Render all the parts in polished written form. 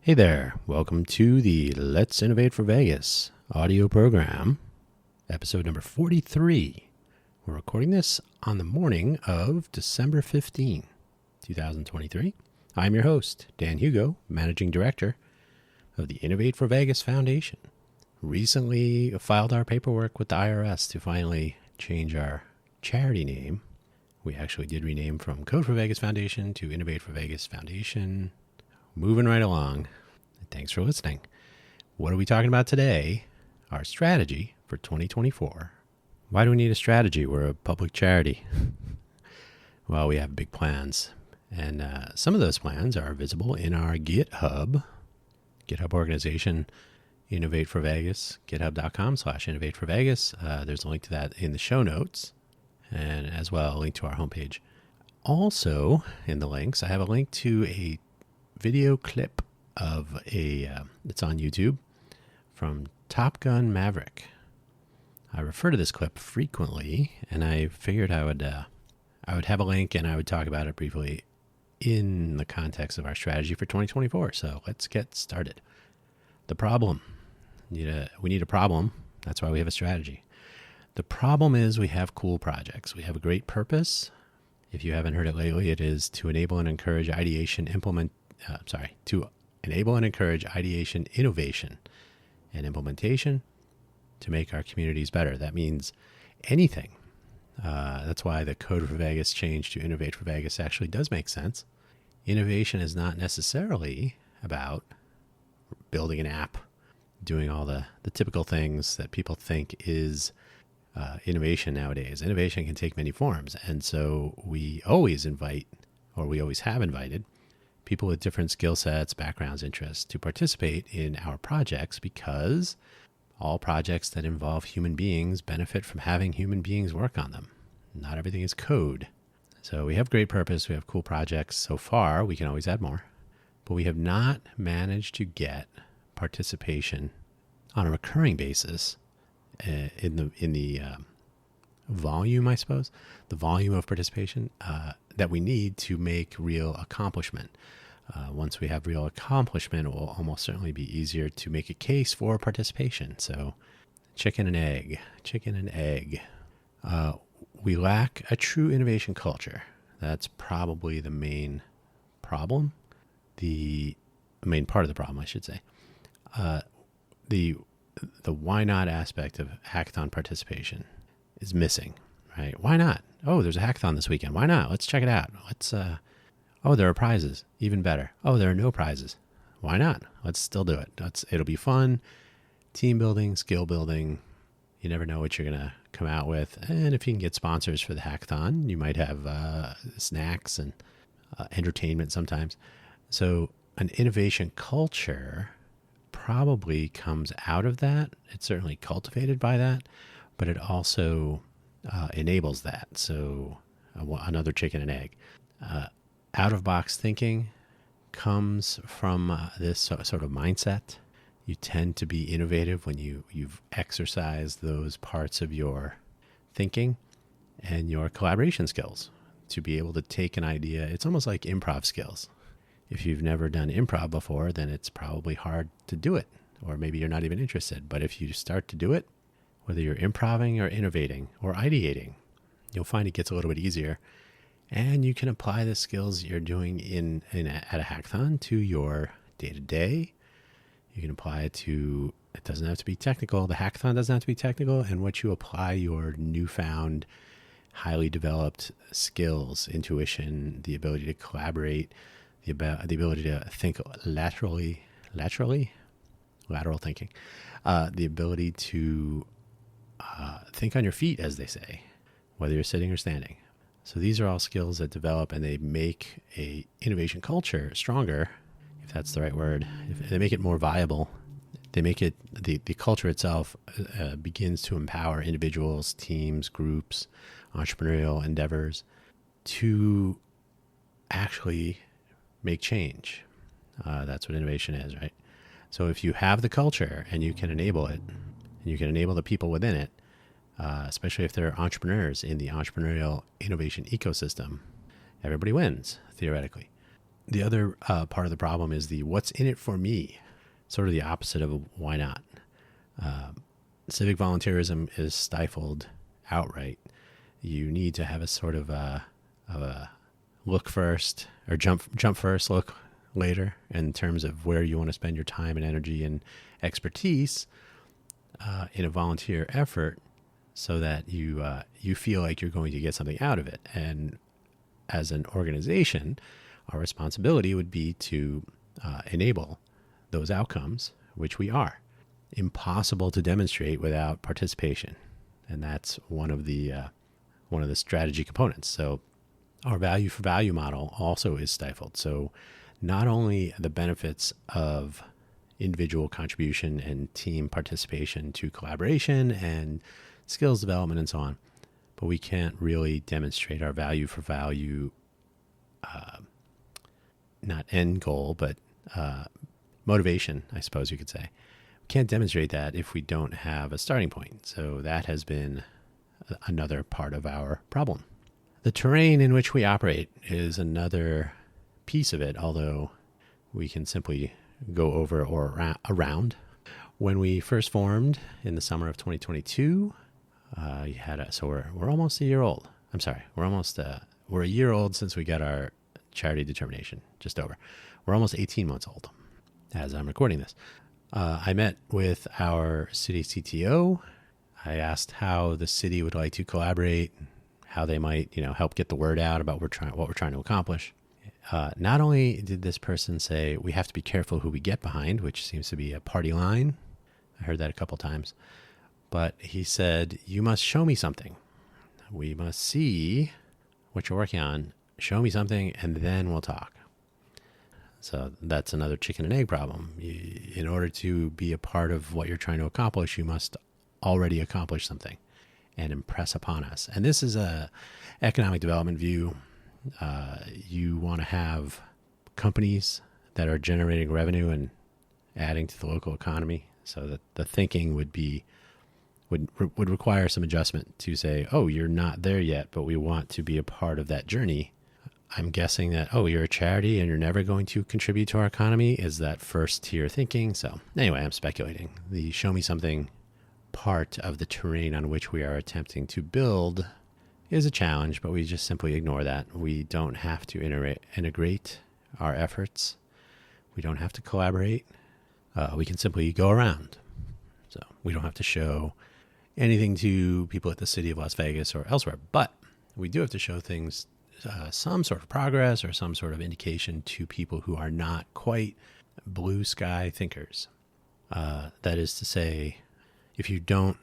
Hey there, welcome to the Let's Innovate for Vegas audio program, episode number 43. We're recording this on the morning of December 15, 2023. I'm your host, Dan Hugo, Managing Director of the Innovate for Vegas Foundation. Recently filed our paperwork with the IRS to finally change our charity name. We actually did rename from Code for Vegas Foundation to Innovate for Vegas Foundation. Moving right along. Thanks for listening. What are we talking about today? Our strategy for 2024. Why do we need a strategy? We're a public charity. Well, we have big plans. And some of those plans are visible in our GitHub organization, Innovate for Vegas, github.com/Innovate for Vegas. There's a link to that in the show notes, and as well a link to our homepage. Also, in the links, I have a link to a video clip of it's on YouTube from Top Gun Maverick. I refer to this clip frequently, and I figured I would have a link and I would talk about it briefly in the context of our strategy for 2024. So let's get started. The problem. We need a problem. That's why we have a strategy. The problem is we have cool projects. We have a great purpose. If you haven't heard it lately, it is to enable and encourage ideation, innovation, and implementation to make our communities better. That means anything. That's why the Code for Vegas change to Innovate for Vegas actually does make sense. Innovation is not necessarily about building an app, doing all the typical things that people think is innovation nowadays. Innovation can take many forms. And so we always have invited people with different skill sets, backgrounds, interests to participate in our projects, because all projects that involve human beings benefit from having human beings work on them. Not everything is code. So we have great purpose. We have cool projects so far. We can always add more. But we have not managed to get participation on a recurring basis in the volume, I suppose, the volume of participation that we need to make real accomplishment. Once we have real accomplishment, it will almost certainly be easier to make a case for participation. So chicken and egg. We lack a true innovation culture. That's probably the main problem, the main part of the problem, I should say. The why not aspect of hackathon participation is missing, right? Why not? Oh, there's a hackathon this weekend. Why not? Let's check it out. There are prizes. Even better. Oh, there are no prizes. Why not? Let's still do it. It'll be fun. Team building, skill building. You never know what you're going to come out with. And if you can get sponsors for the hackathon, you might have snacks and entertainment sometimes. So an innovation culture probably comes out of that. It's certainly cultivated by that, but it also enables that. So another chicken and egg. Out-of-box thinking comes from this sort of mindset. You tend to be innovative when you've exercised those parts of your thinking and your collaboration skills to be able to take an idea. It's almost like improv skills. If you've never done improv before, then it's probably hard to do it, or maybe you're not even interested. But if you start to do it, whether you're improving or innovating or ideating, you'll find it gets a little bit easier. And you can apply the skills you're doing at a hackathon to your day-to-day. You can apply it doesn't have to be technical. The hackathon doesn't have to be technical. And what you apply your newfound, highly developed skills, intuition, the ability to collaborate, the ability to think lateral thinking, the ability to think on your feet, as they say, whether you're sitting or standing. So these are all skills that develop, and they make a innovation culture stronger, if that's the right word. If they make it more viable. They make it, the culture itself begins to empower individuals, teams, groups, entrepreneurial endeavors to actually make change. That's what innovation is, right? So if you have the culture and you can enable it, and you can enable the people within it, especially if they're entrepreneurs in the entrepreneurial innovation ecosystem, everybody wins, theoretically. The other part of the problem is the what's in it for me, sort of the opposite of why not. Civic volunteerism is stifled outright. You need to have a sort of a look first or jump first, look later in terms of where you want to spend your time and energy and expertise in a volunteer effort, so that you feel like you're going to get something out of it. And as an organization, our responsibility would be to enable those outcomes, which we are. Impossible to demonstrate without participation, and that's one of the strategy components. So our value for value model also is stifled. So not only the benefits of individual contribution and team participation to collaboration and skills development and so on, but we can't really demonstrate our value for value, not end goal, but motivation, I suppose you could say. We can't demonstrate that if we don't have a starting point. So that has been another part of our problem. The terrain in which we operate is another piece of it, although we can simply go over or around. When we first formed in the summer of 2022, we're almost a year old. I'm sorry, we're a year old since we got our charity determination, just over. We're almost 18 months old as I'm recording this. I met with our city CTO. I asked how the city would like to collaborate, how they might, help get the word out about what we're trying to accomplish. Not only did this person say we have to be careful who we get behind, which seems to be a party line. I heard that a couple times. But he said, you must show me something. We must see what you're working on. Show me something, and then we'll talk. So that's another chicken and egg problem. In order to be a part of what you're trying to accomplish, you must already accomplish something and impress upon us. And this is a economic development view. You want to have companies that are generating revenue and adding to the local economy, so that the thinking would require some adjustment to say, oh, you're not there yet, but we want to be a part of that journey. I'm guessing that, oh, you're a charity and you're never going to contribute to our economy, is that first tier thinking. So anyway, I'm speculating. The show me something part of the terrain on which we are attempting to build is a challenge, but we just simply ignore that. We don't have to integrate our efforts. We don't have to collaborate. We can simply go around. So we don't have to show anything to people at the city of Las Vegas or elsewhere, but we do have to show things, some sort of progress or some sort of indication to people who are not quite blue sky thinkers. That is to say, if you don't,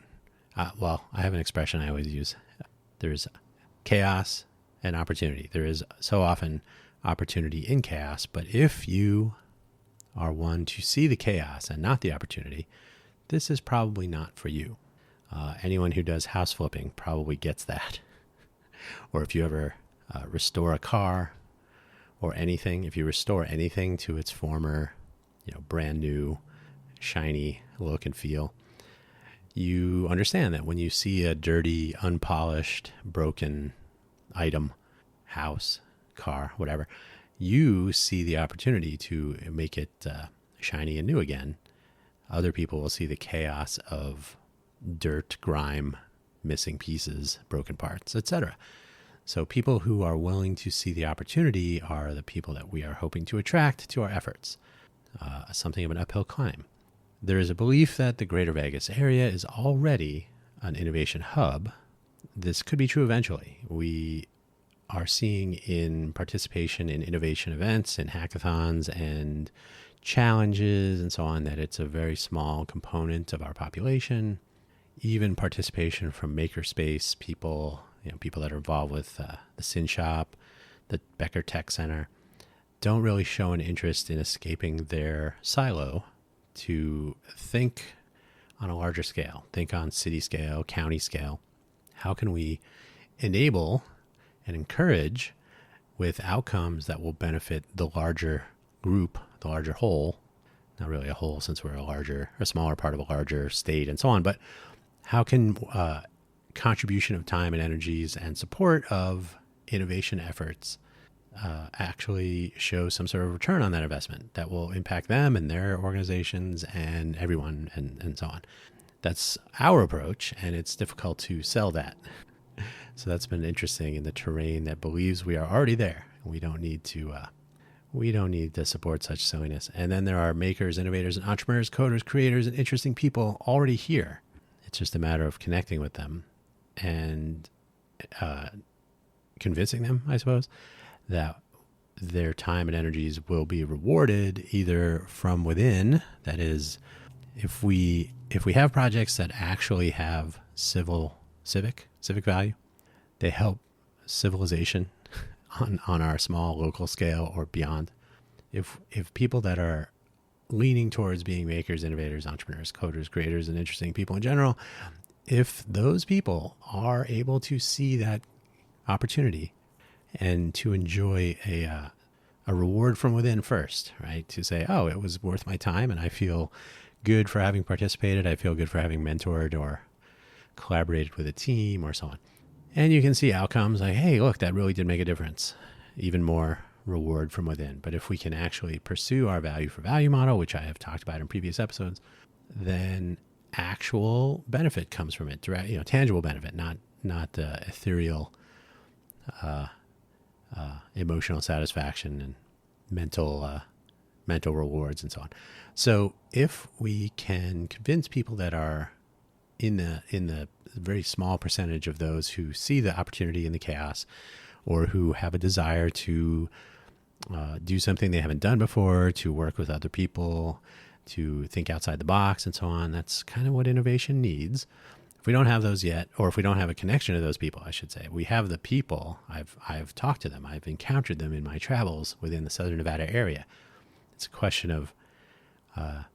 I have an expression I always use. There's chaos and opportunity. There is so often opportunity in chaos, but if you are one to see the chaos and not the opportunity, this is probably not for you. Anyone who does house flipping probably gets that. Or if you ever restore a car or anything, if you restore anything to its former, brand new, shiny look and feel, you understand that when you see a dirty, unpolished, broken item, house, car, whatever, you see the opportunity to make it shiny and new again. Other people will see the chaos of dirt, grime, missing pieces, broken parts, etc. So people who are willing to see the opportunity are the people that we are hoping to attract to our efforts. Something of an uphill climb. There is a belief that the greater Vegas area is already an innovation hub. This could be true eventually. We are seeing in participation in innovation events and hackathons and challenges and so on that it's a very small component of our population. Even participation from makerspace people, people that are involved with the Sin Shop, the Becker Tech Center, don't really show an interest in escaping their silo to think on a larger scale, think on city scale, county scale. How can we enable and encourage with outcomes that will benefit the larger group, the larger whole? Not really a whole, since we're a smaller part of a larger state and so on, but how can contribution of time and energies and support of innovation efforts actually show some sort of return on that investment that will impact them and their organizations and everyone and so on. That's our approach, and it's difficult to sell that. So that's been interesting in the terrain that believes we are already there. We don't need to support such silliness. And then there are makers, innovators, and entrepreneurs, coders, creators, and interesting people already here. It's just a matter of connecting with them and convincing them, I suppose, that their time and energies will be rewarded either from within. That is, if we have projects that actually have civic value, they help civilization on our small local scale or beyond. If people that are leaning towards being makers, innovators, entrepreneurs, coders, creators, and interesting people in general, if those people are able to see that opportunity and to enjoy a reward from within first, right? To say, oh, it was worth my time and I feel good for having participated. I feel good for having mentored or collaborated with a team or so on. And you can see outcomes like, hey, look, that really did make a difference. Even more reward from within. But if we can actually pursue our value for value model, which I have talked about in previous episodes, then actual benefit comes from it, direct, tangible benefit, not ethereal, emotional satisfaction and mental rewards and so on. So if we can convince people that are in the very small percentage of those who see the opportunity in the chaos, or who have a desire to do something they haven't done before, to work with other people, to think outside the box and so on, that's kind of what innovation needs. If we don't have those yet, or if we don't have a connection to those people, I should say, we have the people. I've talked to them. I've encountered them in my travels within the Southern Nevada area. It's a question of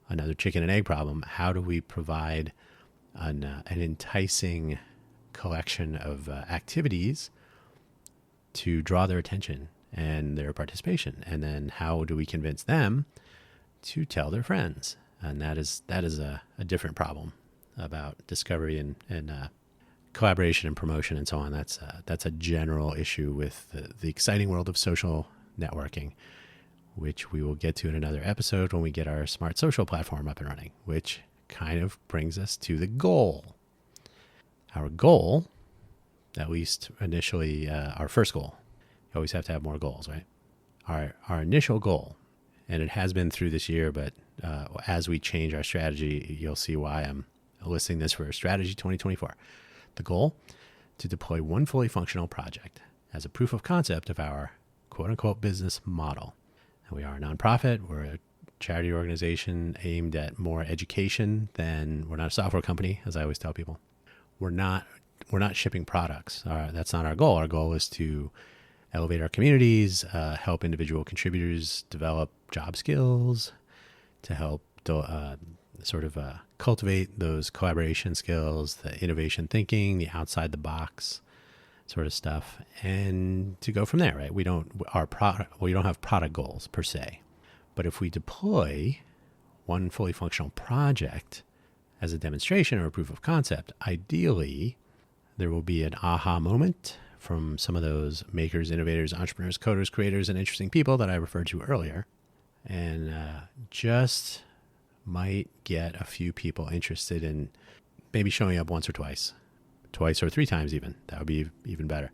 another chicken and egg problem. How do we provide an enticing collection of activities to draw their attention and their participation? And then how do we convince them to tell their friends? And that is a different problem about discovery and collaboration and promotion and so on. That's a general issue with the exciting world of social networking, which we will get to in another episode when we get our smart social platform up and running, which kind of brings us to the goal. Our goal, at least initially, our first goal. You always have to have more goals, right? Our initial goal, and it has been through this year, but as we change our strategy, you'll see why I'm listing this for Strategy 2024. The goal, to deploy one fully functional project as a proof of concept of our quote-unquote business model. And we are a nonprofit. We're a charity organization aimed at more education than, we're not a software company, as I always tell people. We're not shipping products. That's not our goal. Our goal is to elevate our communities, help individual contributors develop job skills, to help cultivate those collaboration skills, the innovation thinking, the outside the box sort of stuff, and to go from there, right? We don't have product goals per se, but if we deploy one fully functional project as a demonstration or a proof of concept, ideally there will be an aha moment from some of those makers, innovators, entrepreneurs, coders, creators, and interesting people that I referred to earlier, and just might get a few people interested in maybe showing up once or twice or three times even. That would be even better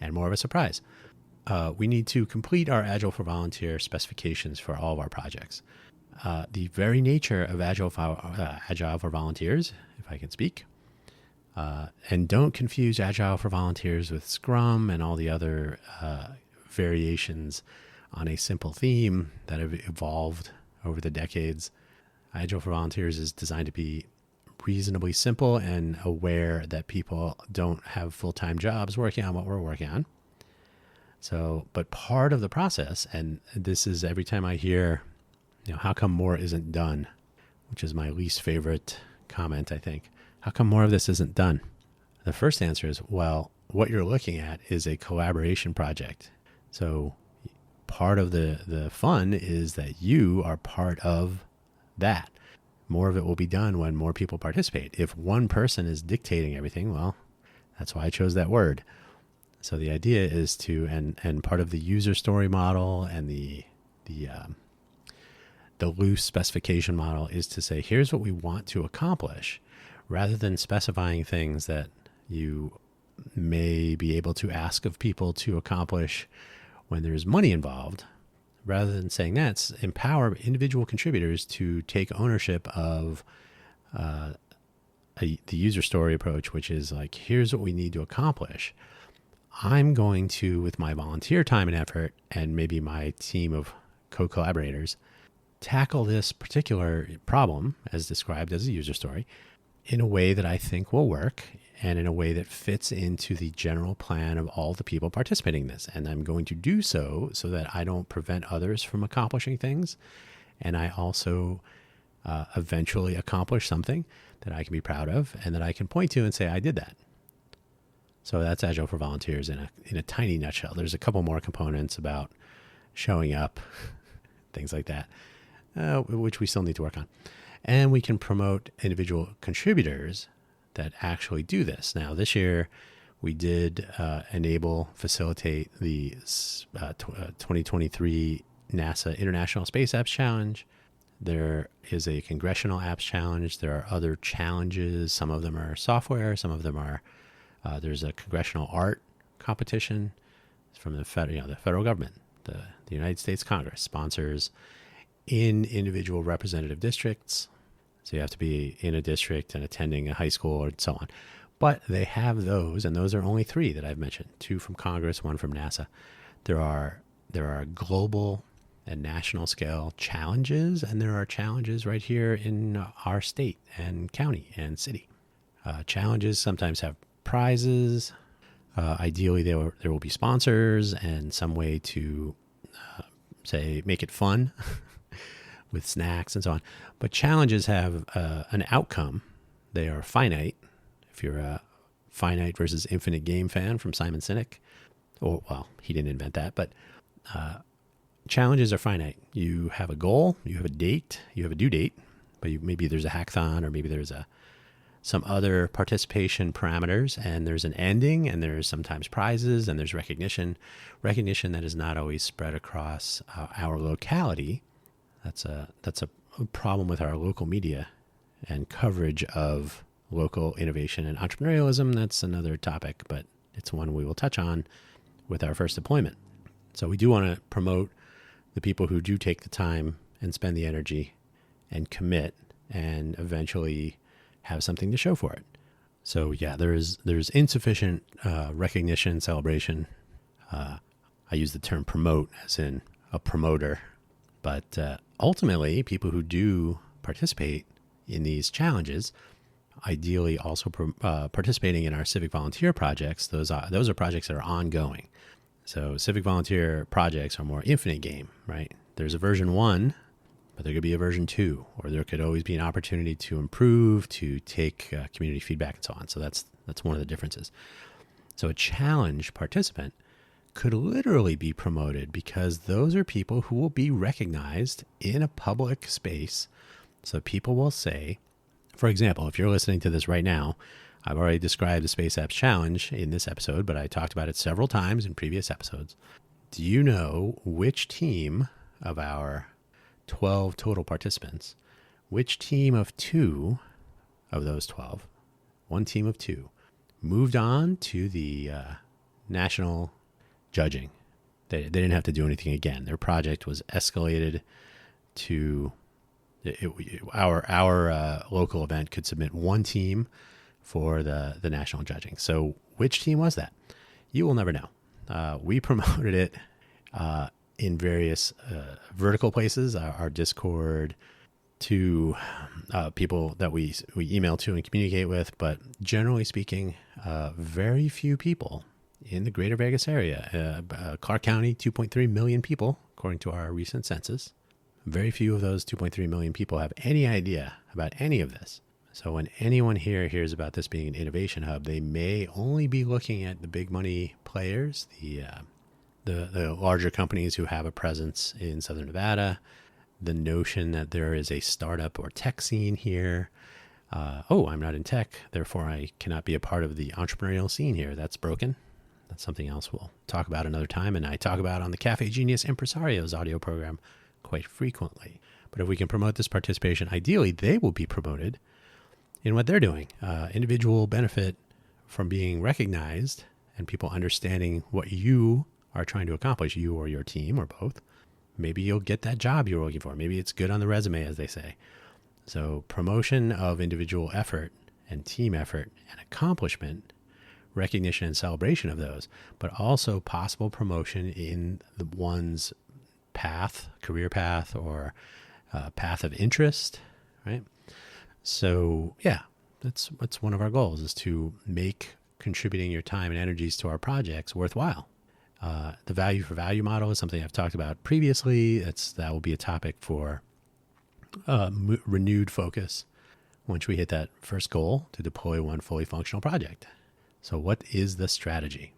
and more of a surprise. We need to complete our Agile for Volunteer specifications for all of our projects. The very nature of Agile for Volunteers, if I can speak, and don't confuse Agile for Volunteers with Scrum and all the other variations on a simple theme that have evolved over the decades. Agile for Volunteers is designed to be reasonably simple and aware that people don't have full-time jobs working on what we're working on. So, but part of the process, and this is every time I hear, how come more isn't done, which is my least favorite comment, I think. How come more of this isn't done? The first answer is, well, what you're looking at is a collaboration project. So part of the fun is that you are part of that. More of it will be done when more people participate. If one person is dictating everything, well, that's why I chose that word. So the idea is to, and part of the user story model and the loose specification model is to say, here's what we want to accomplish, rather than specifying things that you may be able to ask of people to accomplish when there's money involved. Rather than saying that, empower individual contributors to take ownership of the user story approach, which is like, here's what we need to accomplish. I'm going to, with my volunteer time and effort, and maybe my team of co-collaborators, tackle this particular problem, as described as a user story, in a way that I think will work and in a way that fits into the general plan of all the people participating in this. And I'm going to do so that I don't prevent others from accomplishing things. And I also eventually accomplish something that I can be proud of and that I can point to and say, I did that. So that's Agile for Volunteers in a tiny nutshell. There's a couple more components about showing up, things like that, which we still need to work on. And we can promote individual contributors that actually do this. Now, this year, we did facilitate the 2023 NASA International Space Apps Challenge. There is a Congressional Apps Challenge. There are other challenges. Some of them are software. Some of them are, there's a Congressional Art Competition from the federal government. The United States Congress sponsors in individual representative districts. So you have to be in a district and attending a high school and so on. But they have those, and those are only 3 that I've mentioned, 2 from Congress, 1 from NASA. There are global and national scale challenges, and there are challenges right here in our state and county and city. Challenges sometimes have prizes. Ideally, there will be sponsors and some way to, say, make it fun with snacks and so on. But challenges have an outcome. They are finite. If you're a finite versus infinite game fan from Simon Sinek, he didn't invent that, but challenges are finite. You have a goal, you have a date, you have a due date, but maybe there's a hackathon or maybe there's some other participation parameters, and there's an ending, and there's sometimes prizes, and there's recognition that is not always spread across our locality. That's a problem with our local media and coverage of local innovation and entrepreneurialism. That's another topic, but it's one we will touch on with our first deployment. So we do want to promote the people who do take the time and spend the energy and commit and eventually have something to show for it. So yeah, there's insufficient recognition, celebration. I use the term promote as in a promoter, but ultimately people who do participate in these challenges, ideally also participating in our civic volunteer projects, those are projects that are ongoing. So civic volunteer projects are more infinite game, right? There's a version 1, but there could be a version 2, or there could always be an opportunity to improve, to take community feedback and so on. So that's one of the differences. So a challenge participant could literally be promoted because those are people who will be recognized in a public space. So people will say, for example, if you're listening to this right now, I've already described the Space Apps Challenge in this episode, but I talked about it several times in previous episodes. Do you know which team of our 12 total participants, which team of 2 of those 12, one team of 2, moved on to the national judging? They didn't have to do anything again. Their project was escalated to our local event could submit one team for the national judging. So which team was that? You will never know. We promoted it in various vertical places, our Discord, to people that we email to and communicate with. But generally speaking, very few people in the greater Vegas area, Clark County, 2.3 million people, according to our recent census. Very few of those 2.3 million people have any idea about any of this. So when anyone here hears about this being an innovation hub, they may only be looking at the big money players, the larger companies who have a presence in Southern Nevada, the notion that there is a startup or tech scene here. I'm not in tech, therefore I cannot be a part of the entrepreneurial scene here. That's broken. That's something else we'll talk about another time, and I talk about on the Cafe Genius Impresarios audio program quite frequently. But if we can promote this participation, ideally they will be promoted in what they're doing. Individual benefit from being recognized and people understanding what you are trying to accomplish, you or your team or both. Maybe you'll get that job you're looking for. Maybe it's good on the resume, as they say. So promotion of individual effort and team effort and accomplishment, recognition and celebration of those, but also possible promotion in the one's path, career path, or path of interest, right? So yeah, that's one of our goals, is to make contributing your time and energies to our projects worthwhile. The value for value model is something I've talked about previously. That will be a topic for renewed focus once we hit that first goal to deploy one fully functional project. So what is the strategy?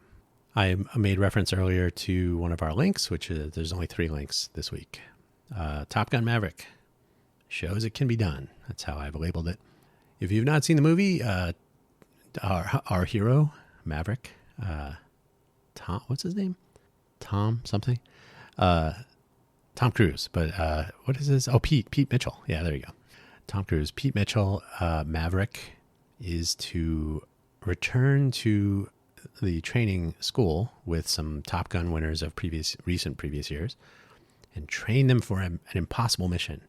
I made reference earlier to one of our links, which is, there's only 3 links this week. Top Gun Maverick shows it can be done. That's how I've labeled it. If you've not seen the movie, our hero, Maverick, Tom, what's his name? Tom something? Tom Cruise, but what is his? Oh, Pete Mitchell. Yeah, there you go. Tom Cruise, Pete Mitchell, Maverick is to return to the training school with some Top Gun winners of recent previous years and train them for an impossible mission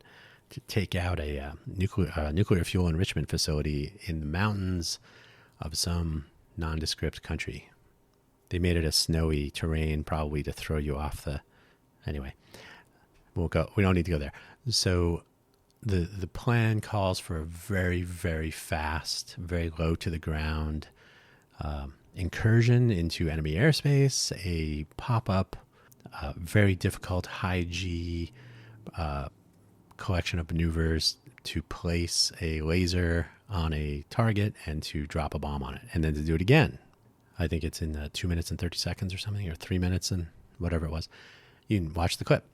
to take out a nuclear fuel enrichment facility in the mountains of some nondescript country. They made it a snowy terrain, probably to throw you off the... Anyway, we don't need to go there. So the plan calls for a very, very fast, very low to the ground incursion into enemy airspace, a pop-up, very difficult high G collection of maneuvers to place a laser on a target and to drop a bomb on it, and then to do it again. I think it's in 2 minutes and 30 seconds or something, or 3 minutes and whatever it was. You can watch the clip.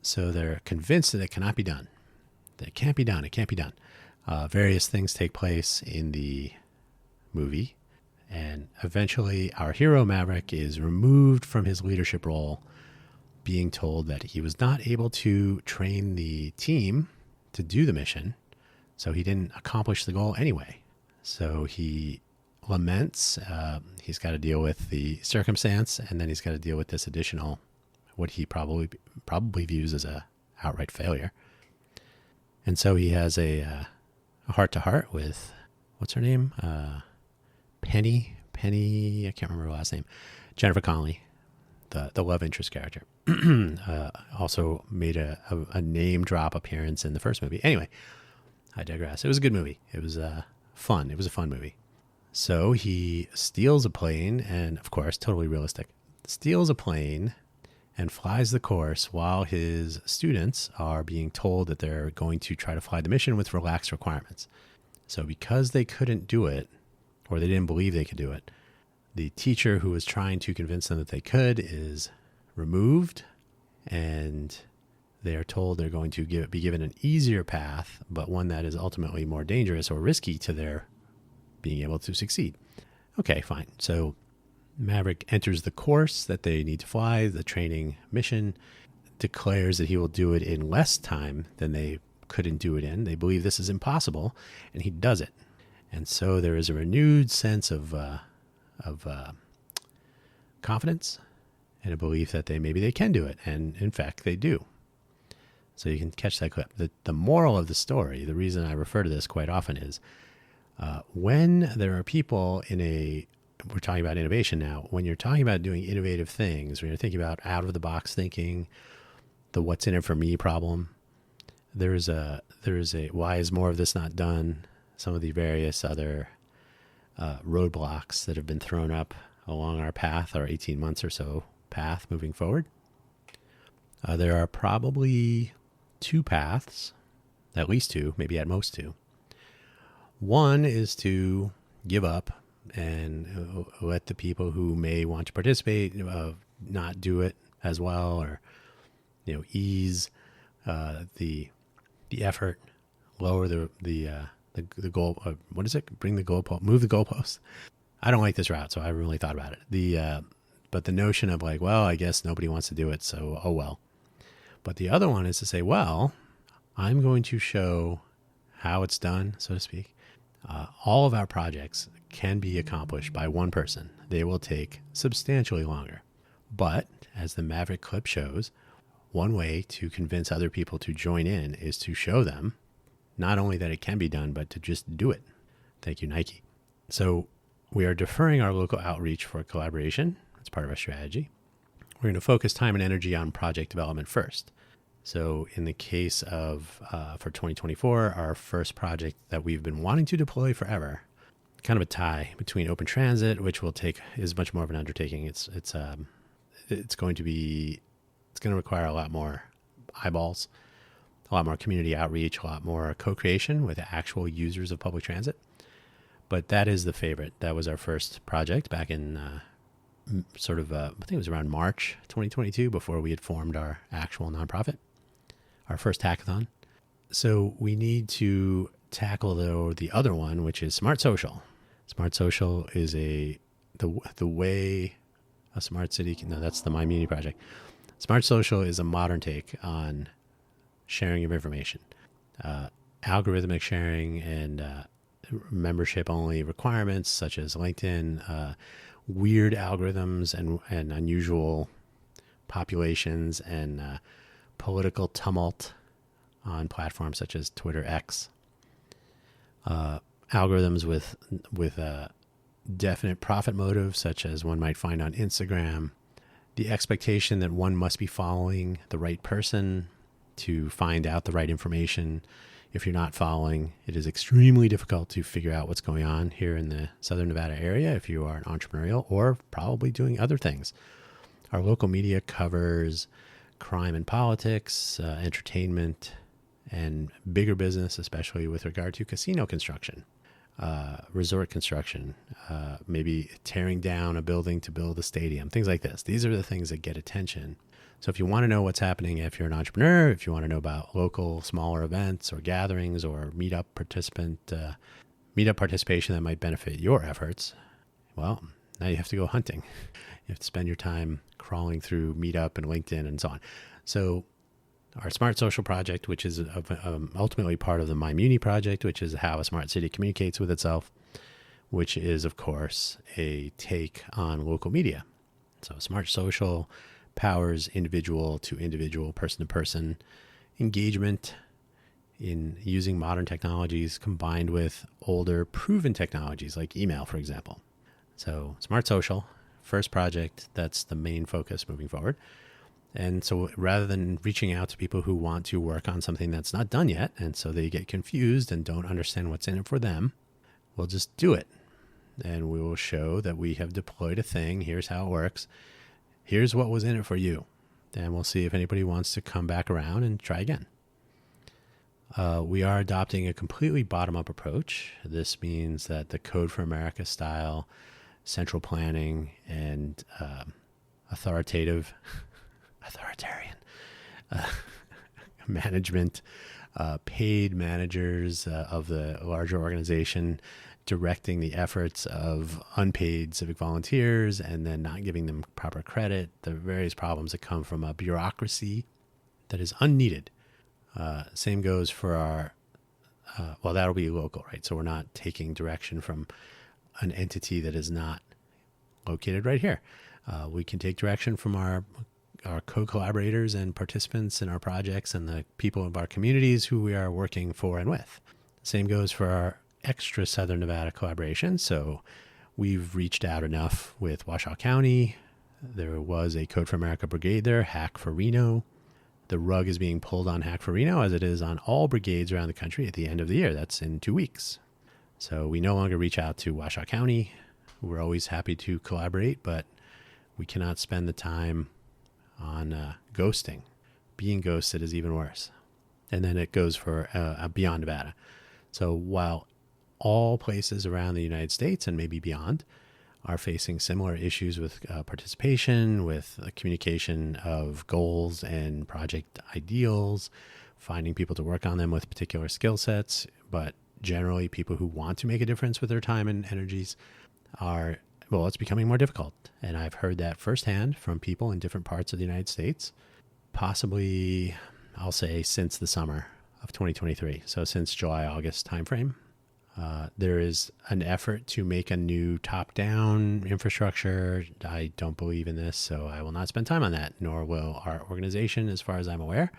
So they're convinced that it cannot be done. That it can't be done. It can't be done. Various things take place in the movie. And eventually our hero Maverick is removed from his leadership role, being told that he was not able to train the team to do the mission. So he didn't accomplish the goal anyway. So he laments. He's got to deal with the circumstance, and then he's got to deal with this additional, what he probably views as a outright failure. And so he has a heart-to-heart with, what's her name? Penny, I can't remember her last name. Jennifer Connelly, the love interest character. Also made a name drop appearance in the first movie. Anyway, I digress. It was a good movie. It was fun. It was a fun movie. So he steals a plane, and of course, totally realistic, steals a plane and flies the course while his students are being told that they're going to try to fly the mission with relaxed requirements. So because they couldn't do it, or they didn't believe they could do it, the teacher who was trying to convince them that they could is removed, and they are told they're going to be given an easier path, but one that is ultimately more dangerous or risky to their being able to succeed. Okay, fine. So Maverick enters the course that they need to fly, the training mission, declares that he will do it in less time than they couldn't do it in. They believe this is impossible, and he does it. And so there is a renewed sense of confidence and a belief that maybe they can do it. And in fact, they do. So you can catch that clip. The moral of the story, the reason I refer to this quite often is when there are people we're talking about innovation now, when you're talking about doing innovative things, when you're thinking about out of the box thinking, the what's in it for me problem, there is a why is more of this not done? Some of the various other roadblocks that have been thrown up along our path, our 18 months or so path moving forward. There are probably 2 paths, at least 2, maybe at most 2. One is to give up and let the people who may want to participate not do it as well, or ease the effort, lower the goal. What is it? Move the goalpost. I don't like this route, so I haven't really thought about it. but the notion of like, well, I guess nobody wants to do it, so oh well. But the other one is to say, well, I'm going to show how it's done, so to speak. All of our projects can be accomplished by one person. They will take substantially longer. But as the Maverick clip shows, one way to convince other people to join in is to show them not only that it can be done, but to just do it. Thank you, Nike. So we are deferring our local outreach for collaboration. That's part of our strategy. We're going to focus time and energy on project development first. So in the case of, for 2024, our first project that we've been wanting to deploy forever, kind of a tie between open transit, which is much more of an undertaking. It's going to require a lot more eyeballs, a lot more community outreach, a lot more co-creation with actual users of public transit. But that is the favorite. That was our first project back in I think it was around March 2022, before we had formed our actual nonprofit, our first hackathon. So we need to tackle the other one, which is Smart Social. Smart Social is the way a smart city no, that's the My Muni project. Smart Social is a modern take on sharing of information, algorithmic sharing and membership only requirements such as LinkedIn, weird algorithms and unusual populations and political tumult on platforms such as Twitter X, algorithms with a definite profit motive, such as one might find on Instagram, the expectation that one must be following the right person to find out the right information. If you're not following, it is extremely difficult to figure out what's going on here in the Southern Nevada area if you are an entrepreneurial or probably doing other things. Our local media covers crime and politics, entertainment, and bigger business, especially with regard to casino construction, resort construction, maybe tearing down a building to build a stadium, things like this. These are the things that get attention. So if you want to know what's happening, if you're an entrepreneur, if you want to know about local smaller events or gatherings or meetup participation that might benefit your efforts, well, now you have to go hunting. You have to spend your time crawling through Meetup and LinkedIn and so on. So our Smart Social project, which is ultimately part of the My Muni project, which is how a smart city communicates with itself, which is, of course, a take on local media. So Smart Social powers individual to individual, person to person engagement in using modern technologies combined with older proven technologies like email, for example. So Smart Social, first project, that's the main focus moving forward. And so rather than reaching out to people who want to work on something that's not done yet, and so they get confused and don't understand what's in it for them, we'll just do it. And we will show that we have deployed a thing. Here's how it works. Here's what was in it for you. And we'll see if anybody wants to come back around and try again. We are adopting a completely bottom-up approach. This means that the Code for America style central planning and authoritarian management, paid managers of the larger organization directing the efforts of unpaid civic volunteers and then not giving them proper credit, the various problems that come from a bureaucracy that is unneeded. Same goes for our, that'll be local, right? So we're not taking direction from an entity that is not located right here. We can take direction from our co-collaborators and participants in our projects and the people of our communities who we are working for and with. Same goes for our extra Southern Nevada collaboration. So we've reached out enough with Washoe County. There was a Code for America brigade there, Hack for Reno. The rug is being pulled on Hack for Reno as it is on all brigades around the country at the end of the year. That's in 2 weeks. So we no longer reach out to Washoe County. We're always happy to collaborate, but we cannot spend the time on ghosting. Being ghosted is even worse. And then it goes for beyond Nevada. So while all places around the United States and maybe beyond are facing similar issues with participation, with communication of goals and project ideals, finding people to work on them with particular skill sets, but generally people who want to make a difference with their time and energies are well, it's becoming more difficult. And I've heard that firsthand from people in different parts of the United States, possibly, I'll say, since the summer of 2023. So since July, August timeframe, there is an effort to make a new top-down infrastructure. I don't believe in this, so I will not spend time on that, nor will our organization, as far as I'm aware.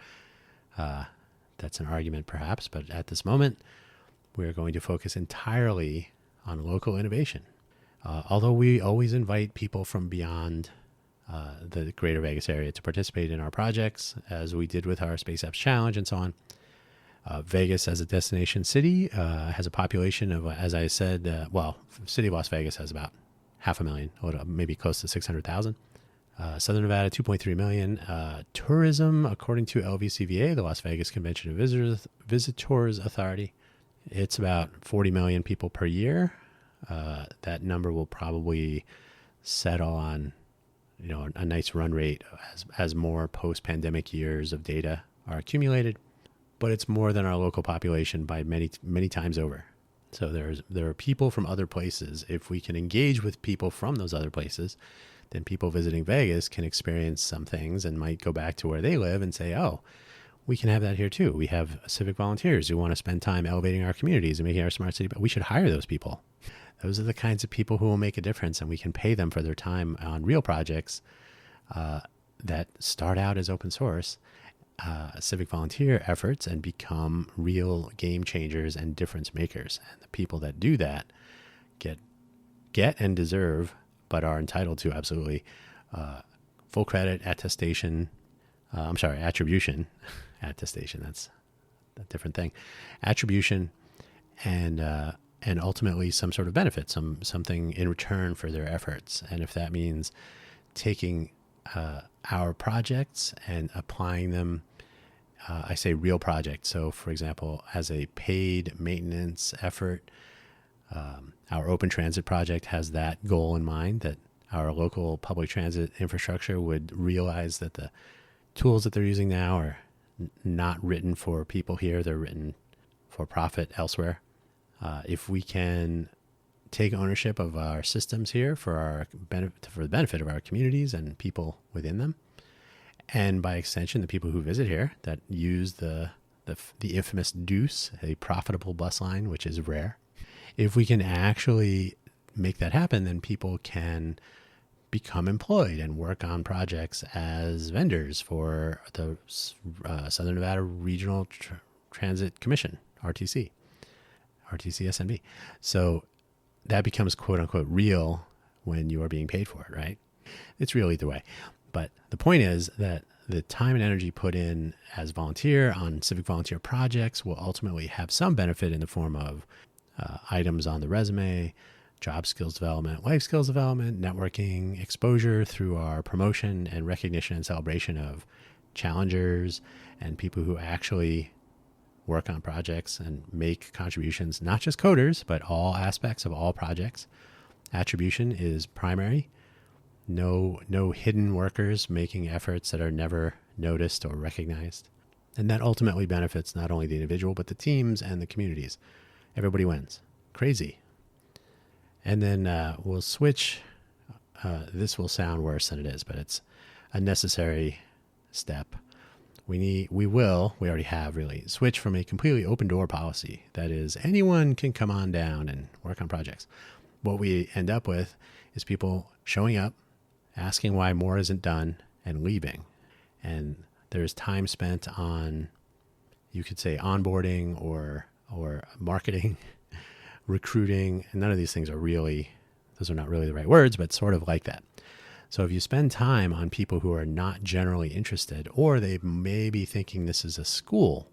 That's an argument, perhaps, but at this moment, we're going to focus entirely on local innovation. Although we always invite people from beyond the greater Vegas area to participate in our projects, as we did with our Space Apps Challenge and so on. Vegas as a destination city has a population of, as I said, city of Las Vegas has about 500,000, or maybe close to 600,000. Southern Nevada, 2.3 million. Tourism, according to LVCVA, the Las Vegas Convention and Visitors Authority, it's about 40 million people per year. That number will probably settle on, a nice run rate as more post-pandemic years of data are accumulated. But it's more than our local population by many, many times over. So there are people from other places. If we can engage with people from those other places, then people visiting Vegas can experience some things and might go back to where they live and say, oh, we can have that here too. We have civic volunteers who want to spend time elevating our communities and making our smart city, but we should hire those people. Those are the kinds of people who will make a difference, and we can pay them for their time on real projects that start out as open source. Civic volunteer efforts and become real game changers and difference makers. And the people that do that get and deserve, but are entitled to absolutely full credit, attribution, attestation. That's a different thing. Attribution and ultimately some sort of benefit, something in return for their efforts. And if that means taking our projects and applying them, I say real projects. So, for example, as a paid maintenance effort, our open transit project has that goal in mind, that our local public transit infrastructure would realize that the tools that they're using now are not written for people here. They're written for profit elsewhere. If we can take ownership of our systems here for the benefit of our communities and people within them, and by extension, the people who visit here that use the infamous Deuce, a profitable bus line, which is rare. If we can actually make that happen, then people can become employed and work on projects as vendors for the Southern Nevada Regional Transit Commission, RTC SNB. So that becomes quote unquote real when you are being paid for it, right? It's real either way. But the point is that the time and energy put in as volunteer on civic volunteer projects will ultimately have some benefit in the form of items on the resume, job skills development, life skills development, networking, exposure through our promotion and recognition and celebration of challengers and people who actually work on projects and make contributions, not just coders, but all aspects of all projects. Attribution is primary. No hidden workers making efforts that are never noticed or recognized. And that ultimately benefits not only the individual, but the teams and the communities. Everybody wins. Crazy. And then we'll switch. This will sound worse than it is, but it's a necessary step. We already have really switch from a completely open door policy. That is, anyone can come on down and work on projects. What we end up with is people showing up, asking why more isn't done, and leaving. And there's time spent on, you could say, onboarding or marketing, recruiting. And none of these things are really, those are not really the right words, but sort of like that. So if you spend time on people who are not generally interested, or they may be thinking this is a school,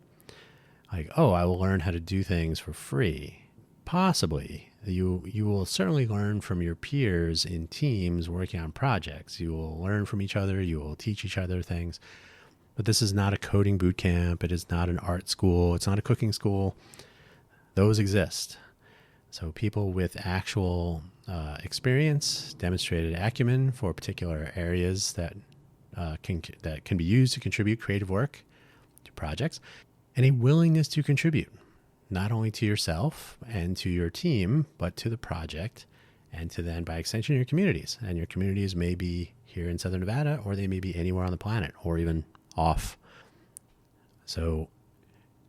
like, oh, I will learn how to do things for free. Possibly. You will certainly learn from your peers in teams working on projects. You will learn from each other. You will teach each other things. But this is not a coding boot camp. It is not an art school. It's not a cooking school. Those exist. So people with actual experience, demonstrated acumen for particular areas that can be used to contribute creative work to projects, and a willingness to contribute, not only to yourself and to your team, but to the project and to then, by extension, your communities. And your communities may be here in Southern Nevada, or they may be anywhere on the planet, or even off. So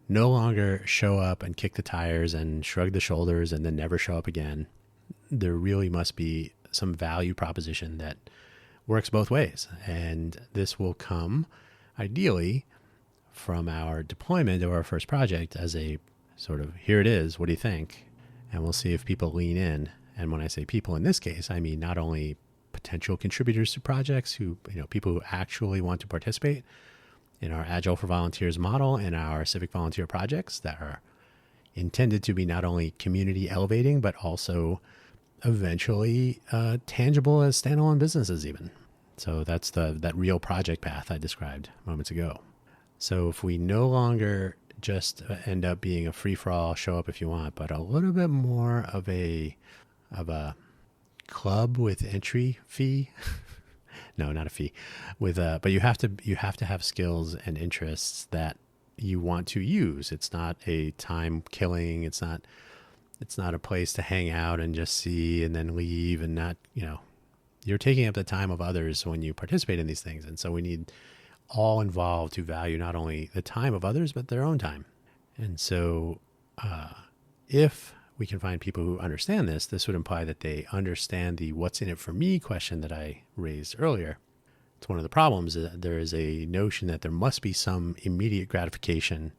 no longer show up and kick the tires and shrug the shoulders and then never show up again. There really must be some value proposition that works both ways. And this will come, ideally, from our deployment of our first project as a sort of, here it is, what do you think? And we'll see if people lean in. And when I say people in this case, I mean not only potential contributors to projects, who, people who actually want to participate in our Agile for Volunteers model and our civic volunteer projects that are intended to be not only community elevating, but also eventually tangible as standalone businesses even. So that's that real project path I described moments ago. So if we no longer just end up being a free-for-all, show up if you want, but a little bit more of a club with entry fee. No, not a fee. But you have to have skills and interests that you want to use. It's not a time killing. It's not a place to hang out and just see and then leave and not, you're taking up the time of others when you participate in these things. And so we need all involved to value not only the time of others, but their own time. And so if we can find people who understand this would imply that they understand the what's in it for me question that I raised earlier. It's one of the problems. There is a notion that there must be some immediate gratification.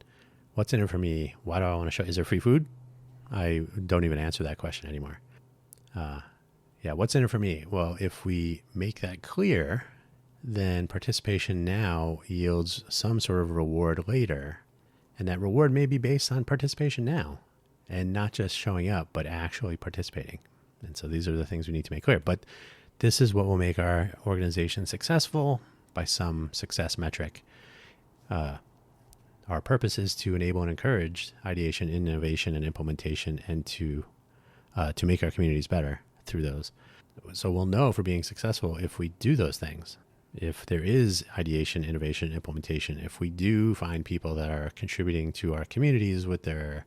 What's in it for me? Why do I want to show? Is there free food? I don't even answer that question anymore. What's in it for me? Well, if we make that clear, then participation now yields some sort of reward later. And that reward may be based on participation now and not just showing up, but actually participating. And so these are the things we need to make clear. But this is what will make our organization successful by some success metric. Our purpose is to enable and encourage ideation, innovation, and implementation, and to make our communities better through those. So we'll know if we're being successful if we do those things. If there is ideation, innovation, implementation, if we do find people that are contributing to our communities with their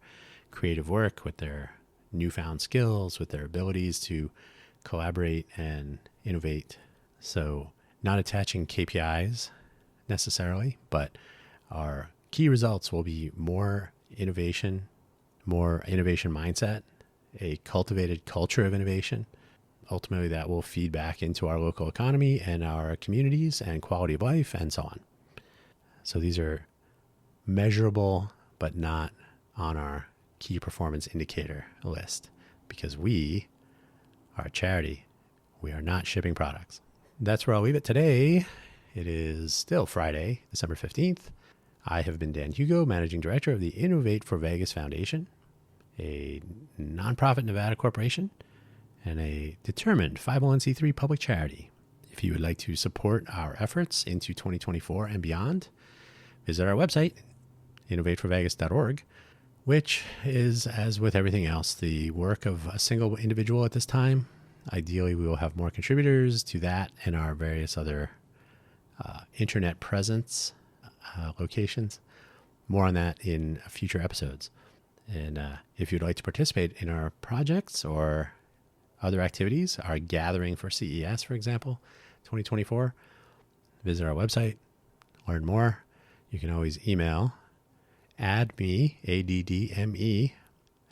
creative work, with their newfound skills, with their abilities to collaborate and innovate. So not attaching KPIs necessarily, but our key results will be more innovation mindset, a cultivated culture of innovation. Ultimately, that will feed back into our local economy and our communities and quality of life and so on. So these are measurable, but not on our key performance indicator list, because we are a charity. We are not shipping products. That's where I'll leave it today. It is still Friday, December 15th. I have been Dan Hugo, Managing Director of the Innovate for Vegas Foundation, a nonprofit Nevada corporation, and a determined 501c3 public charity. If you would like to support our efforts into 2024 and beyond, visit our website, innovateforvegas.org, which is, as with everything else, the work of a single individual at this time. Ideally, we will have more contributors to that and our various other internet presence locations. More on that in future episodes. And if you'd like to participate in our projects or other activities, our gathering for CES, for example, 2024, visit our website, learn more. You can always email addme, ADDME,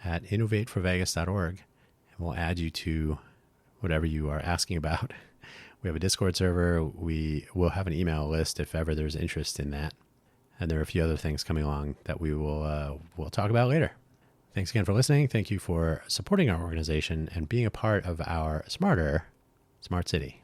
at innovateforvegas.org, and we'll add you to whatever you are asking about. We have a Discord server. We will have an email list if ever there's interest in that. And there are a few other things coming along that we'll talk about later. Thanks again for listening. Thank you for supporting our organization and being a part of our smarter, smart city.